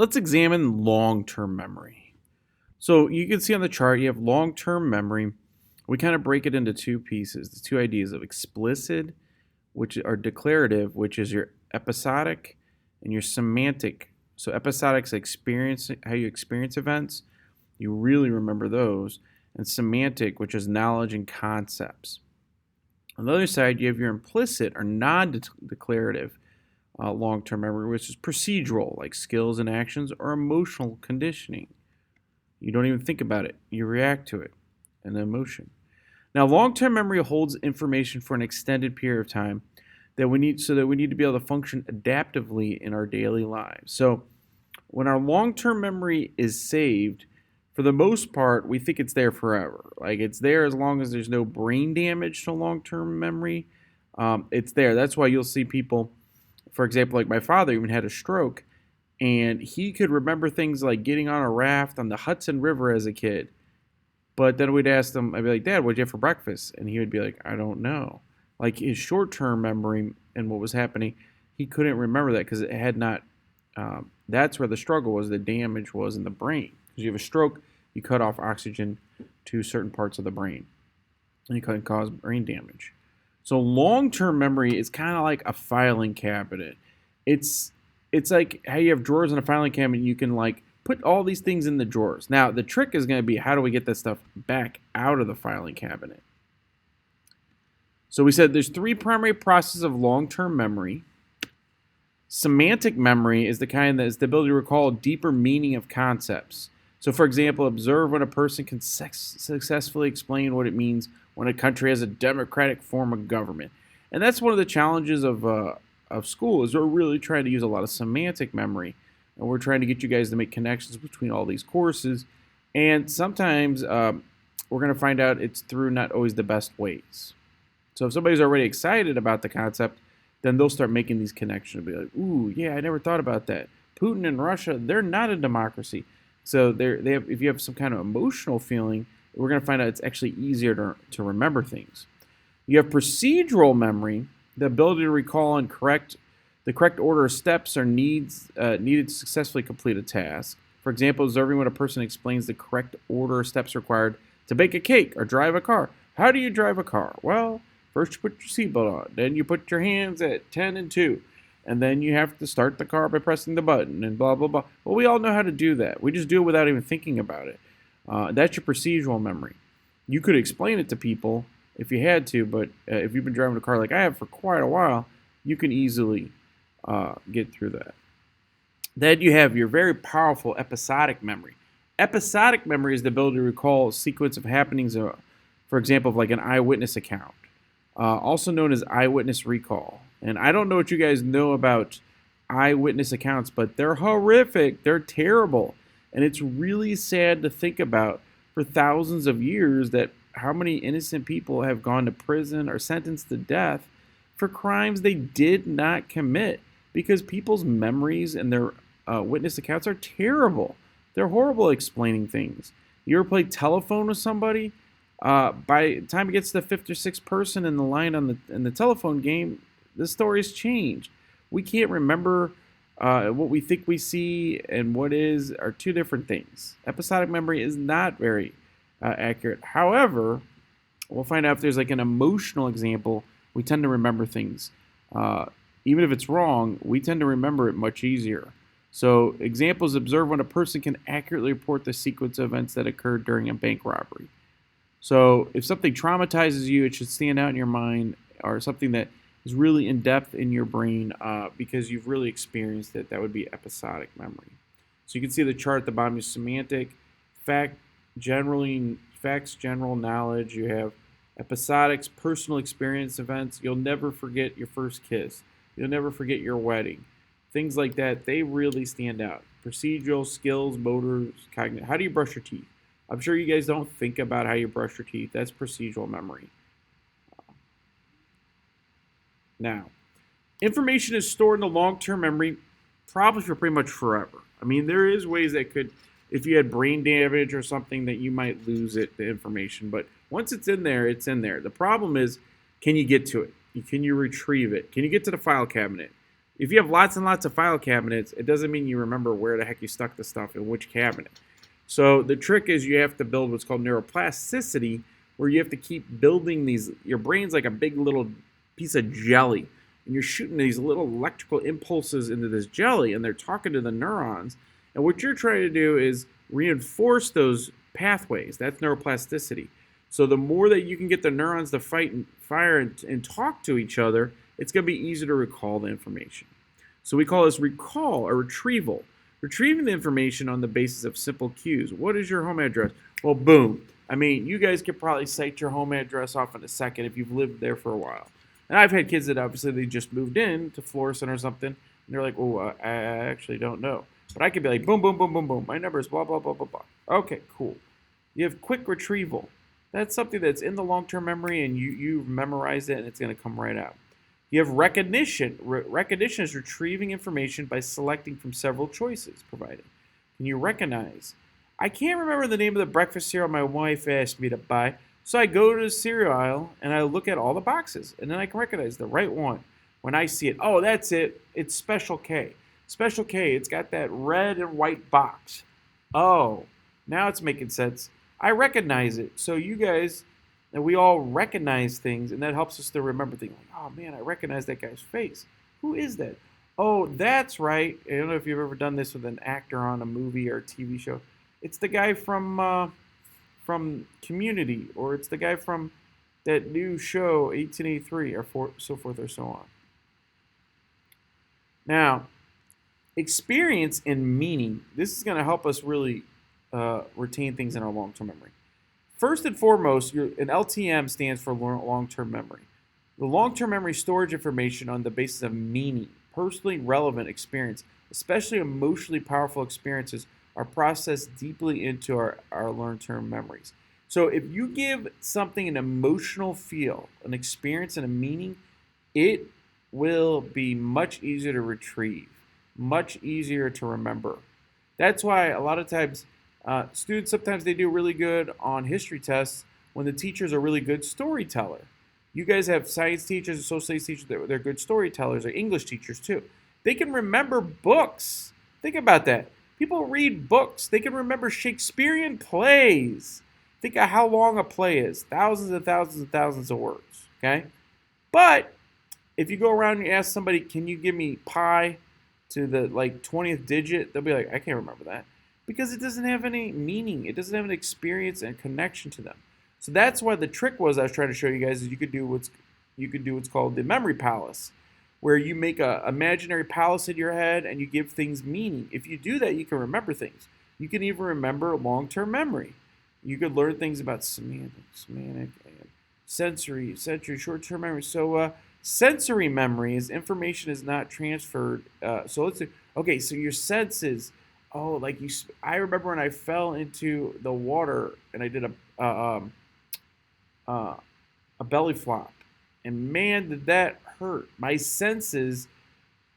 Let's examine long-term memory. So you can see on the chart, you have long-term memory. We kind of break it into two pieces, the two ideas of explicit, which are declarative, which is your episodic, and your semantic. So episodic's experience, how you experience events, you really remember those, and semantic, which is knowledge and concepts. On the other side, you have your implicit or non-declarative long-term memory, which is procedural, like skills and actions, or emotional conditioning. You don't even think about it. You react to it, an emotion. Now, long-term memory holds information for an extended period of time that we need to be able to function adaptively in our daily lives. So, when our long-term memory is saved, for the most part, we think it's there forever. Like it's there as long as there's no brain damage to long-term memory. It's there. That's why you'll see people, for example, like my father even had a stroke, and he could remember things like getting on a raft on the Hudson River as a kid. But then we'd ask him, I'd be like, Dad, what'd you have for breakfast? And he would be like, I don't know. Like his short-term memory and what was happening, he couldn't remember that because it had not. That's where the struggle was. The damage was in the brain. Because you have a stroke, you cut off oxygen to certain parts of the brain, and you can cause brain damage. So long-term memory is kind of like a filing cabinet. It's like how you have drawers in a filing cabinet. You can like put all these things in the drawers. Now the trick is going to be how do we get that stuff back out of the filing cabinet? So we said there's three primary processes of long-term memory. Semantic memory is the kind that is the ability to recall deeper meaning of concepts. So, for example, observe when a person can successfully explain what it means when a country has a democratic form of government. And that's one of the challenges of school is we're really trying to use a lot of semantic memory. And we're trying to get you guys to make connections between all these courses. And sometimes we're going to find out it's through not always the best ways. So if somebody's already excited about the concept, then they'll start making these connections. They'll be like, ooh, yeah, I never thought about that. Putin and Russia, they're not a democracy. So they have, if you have some kind of emotional feeling, we're going to find out it's actually easier to remember things. You have procedural memory, the ability to recall and the correct order of steps or needed to successfully complete a task. For example, observing when a person explains the correct order of steps required to bake a cake or drive a car. How do you drive a car? Well, first you put your seatbelt on, then you put your hands at 10 and 2, and then you have to start the car by pressing the button and blah, blah, blah. Well, we all know how to do that. We just do it without even thinking about it. That's your procedural memory. You could explain it to people if you had to, but if you've been driving a car like I have for quite a while, you can easily get through that. Then you have your very powerful episodic memory. Episodic memory is the ability to recall a sequence of happenings, for example, of like an eyewitness account, also known as eyewitness recall. And I don't know what you guys know about eyewitness accounts, but they're horrific. They're terrible. And it's really sad to think about for thousands of years that how many innocent people have gone to prison or sentenced to death for crimes they did not commit because people's memories and their witness accounts are terrible. They're horrible at explaining things. You ever play telephone with somebody? By the time it gets to the fifth or sixth person in the line in the telephone game, the story's changed. We can't remember what we think we see and what are two different things. Episodic memory is not very accurate. However, we'll find out if there's like an emotional example, we tend to remember things. Even if it's wrong, we tend to remember it much easier. So examples: observe when a person can accurately report the sequence of events that occurred during a bank robbery. So if something traumatizes you, it should stand out in your mind, or something that is really in depth in your brain because you've really experienced it. That would be episodic memory. So you can see the chart at the bottom is semantic, facts, general knowledge. You have episodics, personal experience events. You'll never forget your first kiss. You'll never forget your wedding. Things like that, they really stand out. Procedural, skills, motors, cognitive. How do you brush your teeth? I'm sure you guys don't think about how you brush your teeth. That's procedural memory. Now, information is stored in the long-term memory probably for pretty much forever. I mean, there is ways that could, if you had brain damage or something, that you might lose the information. But once it's in there, it's in there. The problem is, can you get to it? Can you retrieve it? Can you get to the file cabinet? If you have lots and lots of file cabinets, it doesn't mean you remember where the heck you stuck the stuff in which cabinet. So the trick is you have to build what's called neuroplasticity, where you have to keep building these. Your brain's like a big little piece of jelly, and you're shooting these little electrical impulses into this jelly, and they're talking to the neurons. And what you're trying to do is reinforce those pathways. That's neuroplasticity. So the more that you can get the neurons to fight and fire and talk to each other, it's going to be easier to recall the information. So we call this recall or retrieval. Retrieving the information on the basis of simple cues. What is your home address? Well, boom. I mean, you guys could probably cite your home address off in a second if you've lived there for a while. And I've had kids that obviously they just moved in to Florissant or something, and they're like, oh, I actually don't know. But I could be like, boom, boom, boom, boom, boom. My number is blah, blah, blah, blah, blah. Okay, cool. You have quick retrieval. That's something that's in the long-term memory, and you memorize it, and it's going to come right out. You have recognition. Recognition is retrieving information by selecting from several choices provided. Can you recognize? I can't remember the name of the breakfast cereal my wife asked me to buy, so I go to the cereal aisle, and I look at all the boxes, and then I can recognize the right one. When I see it, oh, that's it. It's Special K. Special K, it's got that red and white box. Oh, now it's making sense. I recognize it. So you guys, and we all recognize things, and that helps us to remember things. Like, oh man, I recognize that guy's face. Who is that? Oh, that's right. I don't know if you've ever done this with an actor on a movie or a TV show. It's the guy from Community, or it's the guy from that new show 1883, or so forth or so on. Now, experience and meaning. This is going to help us really retain things in our long-term memory. First and foremost, an LTM stands for long-term memory. The long-term memory stores information on the basis of meaning, personally relevant experience, especially emotionally powerful experiences, are processed deeply into our long-term memories. So if you give something an emotional feel, an experience, and a meaning, it will be much easier to retrieve, much easier to remember. That's why a lot of times students, sometimes they do really good on history tests when the teachers are really good storyteller. You guys have science teachers and social studies teachers that they're good storytellers, or English teachers too. They can remember books. Think about that. People read books. They can remember Shakespearean plays. Think of how long a play is. Thousands and thousands and thousands of words. Okay? But if you go around and you ask somebody, can you give me pi to the 20th digit? They'll be like, I can't remember that. Because it doesn't have any meaning. It doesn't have an experience and connection to them. So that's why the trick was I was trying to show you guys is you could do what's called the memory palace, where you make an imaginary palace in your head and you give things meaning. If you do that, you can remember things. You can even remember long-term memory. You could learn things about semantic, and sensory, short-term memory. So sensory memory is information is not transferred. So let's say, okay, so your senses. Oh, I remember when I fell into the water and I did a belly flop, and man, did that hurt. My senses,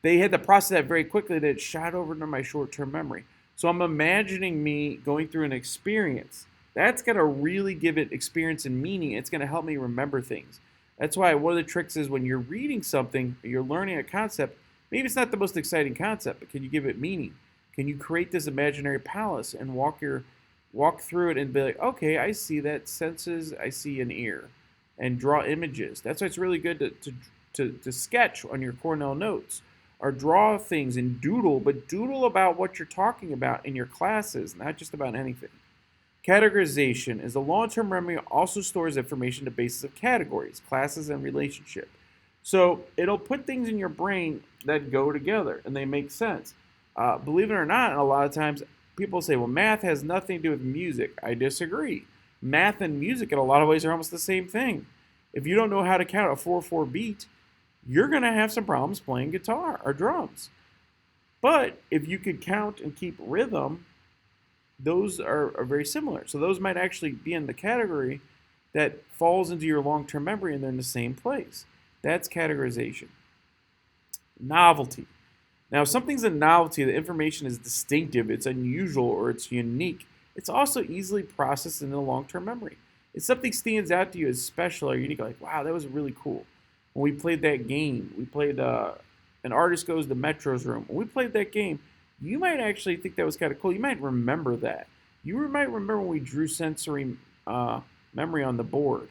they had to process that very quickly. That it shot over into my short-term memory. So I'm imagining me going through an experience. That's going to really give it experience and meaning. It's going to help me remember things. That's why one of the tricks is when you're reading something, you're learning a concept, maybe it's not the most exciting concept, but can you give it meaning? Can you create this imaginary palace and walk through it and be like, okay, I see that senses, I see an ear, and draw images. That's why it's really good to sketch on your Cornell notes, or draw things and doodle, but doodle about what you're talking about in your classes, not just about anything. Categorization is a long-term memory also stores information on the basis of categories, classes, and relationship. So it'll put things in your brain that go together and they make sense. Believe it or not, a lot of times people say, well, math has nothing to do with music. I disagree. Math and music in a lot of ways are almost the same thing. If you don't know how to count a 4/4 beat, you're going to have some problems playing guitar or drums. But if you could count and keep rhythm, those are very similar. So those might actually be in the category that falls into your long-term memory and they're in the same place. That's categorization. Novelty. Now, if something's a novelty, the information is distinctive, it's unusual, or it's unique, it's also easily processed into long-term memory. If something stands out to you as special or unique, like, wow, that was really cool. When we played that game, we played an artist goes to Metro's room. When we played that game, you might actually think that was kind of cool. You might remember that. You might remember when we drew sensory memory on the board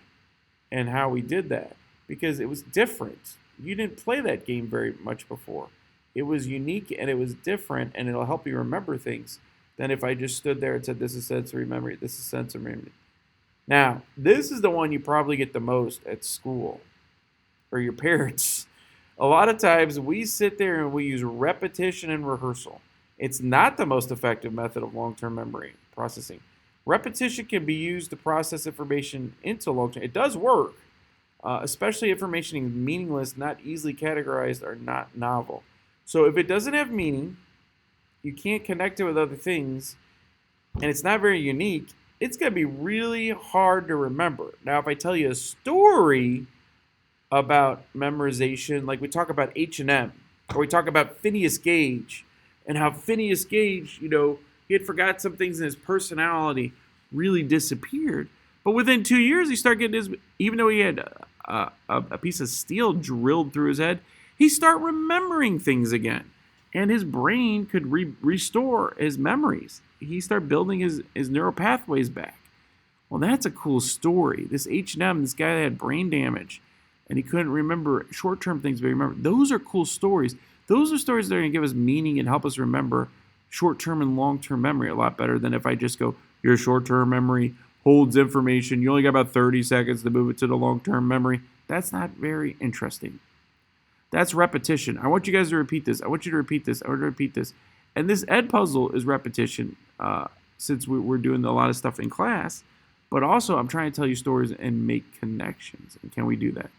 and how we did that because it was different. You didn't play that game very much before. It was unique and it was different, and it'll help you remember things than if I just stood there and said, this is sensory memory, this is sensory memory. Now, this is the one you probably get the most at school or your parents. A lot of times we sit there and we use repetition and rehearsal. It's not the most effective method of long-term memory processing. Repetition can be used to process information into long-term. It does work, especially information is meaningless, not easily categorized, or not novel. So if it doesn't have meaning, you can't connect it with other things, and it's not very unique, it's going to be really hard to remember. Now, if I tell you a story about memorization, like we talk about H&M, or we talk about Phineas Gage, and how Phineas Gage, he had forgot some things in his personality, really disappeared. But within 2 years, he started getting even though he had a piece of steel drilled through his head, he started remembering things again. And his brain could restore his memories. He started building his neural pathways back. Well, that's a cool story. This H&M, this guy that had brain damage, and he couldn't remember short-term things, but he remembered. Those are cool stories. Those are stories that are going to give us meaning and help us remember short-term and long-term memory a lot better than if I just go, your short-term memory holds information. You only got about 30 seconds to move it to the long-term memory. That's not very interesting. That's repetition. I want you guys to repeat this. I want you to repeat this. I want you to repeat this. And this Ed puzzle is repetition since we're doing a lot of stuff in class. But also, I'm trying to tell you stories and make connections. And can we do that?